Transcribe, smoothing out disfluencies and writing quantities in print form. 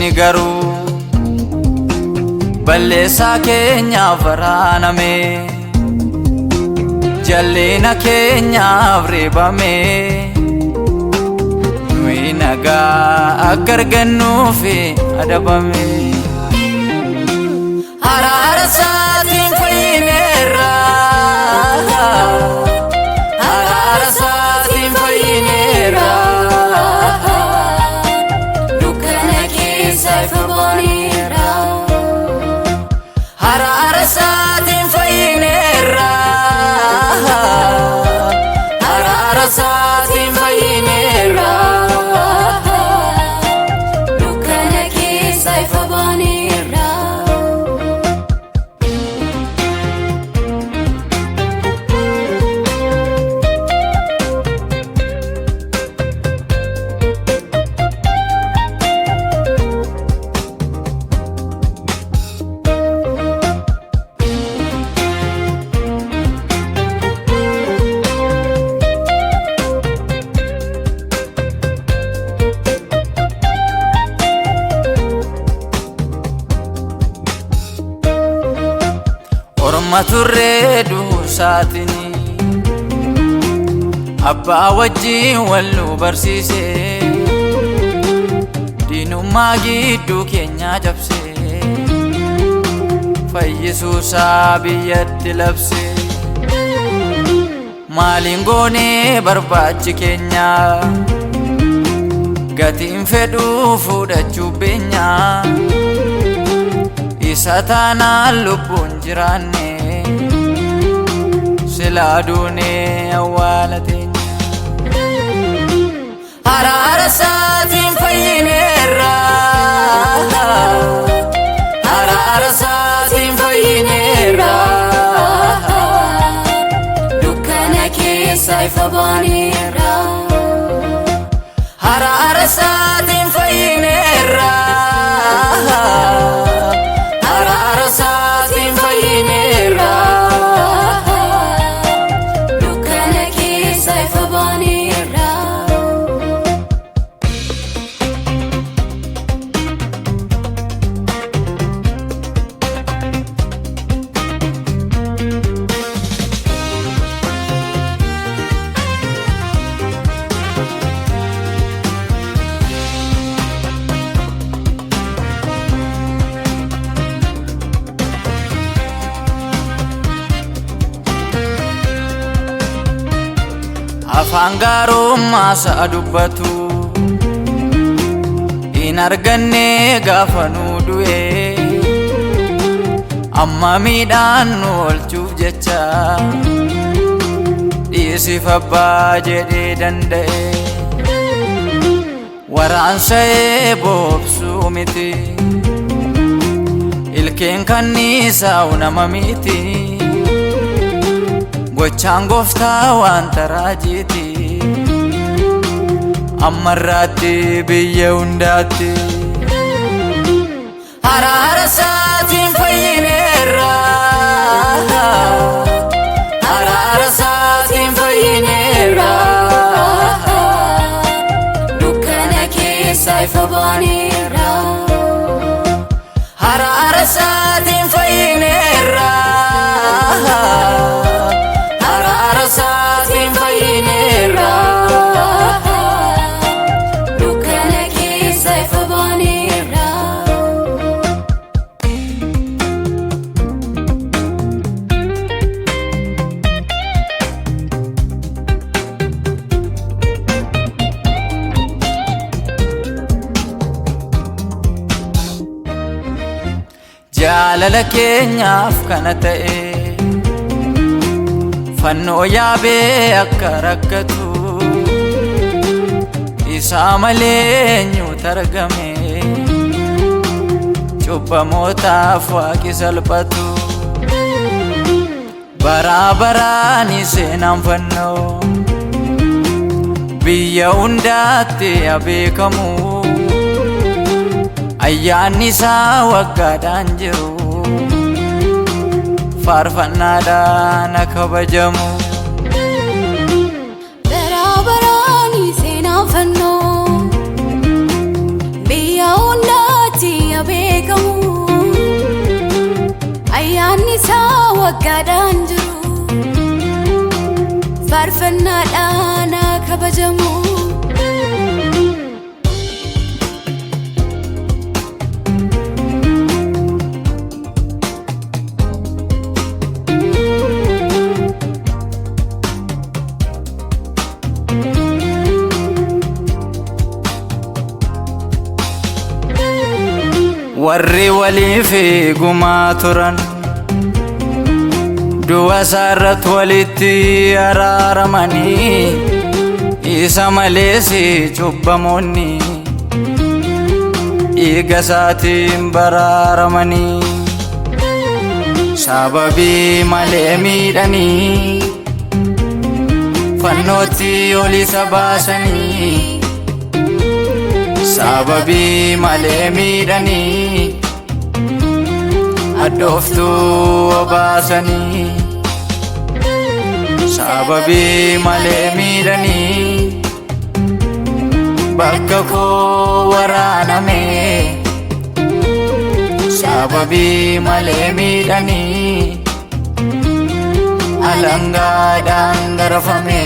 inni garuu balleessaa keenyaaf waraaname, jalleena keenyaaf reebame, nuyi nagaa akka argannuufi adabame. Araara isaatiin fayyineerra, araara isaatiin fayyineerra, dukkana keessa ifa baaneerra. Araara isaatiin fayyineerra, araara isaatiin fayyineerra, dukkana keessa ifa baaneerra. Orma turree duusaatini abbaa wajjin wal nu barsiise, diinummaa gidduu keenyaa cabse, fayyisuusaa biyyatti labse. Maaliin goonee barbaachi keenya, gatiin fedhuu fudhachuu beenya, isa taanaan lubbuun jiraanne, silaa duunee awwaala teenya. Araara isaatiin fayyineerra, araara isaatiin fayyineerra, dukkana keessa ifa baaneerra. Araara isaatiin fayyineerra, araara isaatiin fayyineerra, dukkana keessa ifa baaneerra. Afaan gaarummaa sa'a dubbatu hin arganne gaafa nu du'e, amma miidhaan nu oolchuuf jecha dhiisiif abbaa jedhee danda'e. Waraansa'ee boobsuu miti, ilkeen kanniisaa'u nama miti, gochaan gooftaa waan taraajiiti, ammarraatti biyya hundaatti. Araara isaatiin fayyineerra, araara isaatiin fayyineerra, dukkana keessa ifa baaneerra. Araara isaatiin fayyineerra, araara isaatiin fayyineerra, dukkana keessa ifa baaneerra. Jaalala keenyaaf kana ta'e, fannoo yaabee akka rakkatu, isaa malee eenyutu argame, cubbamootaaf waaqi salphatu. Baraa baraan seenaan fannoo biyya hundaatti beekamu, ayyaanni isaa waggaadhaan jiru, faarfannaadhaan kabajamu. Baraa baraan seenaan fannoo biyya hundaatti waggaadhaan jiru faarfannaadhaan kabajamu. warri waliif gumaa turan du'a isaarratti walitti araaramanii isa malees cubbamoonni dhiiga isaatiin baraaramanii sababii malee miidhanii fannootti ol isa baasanii sababii malee miidhanii addooftuu obaasanii sababii malee miidhanii bakka koo waraaname sababii malee miidhanii alangaadhaan garafame.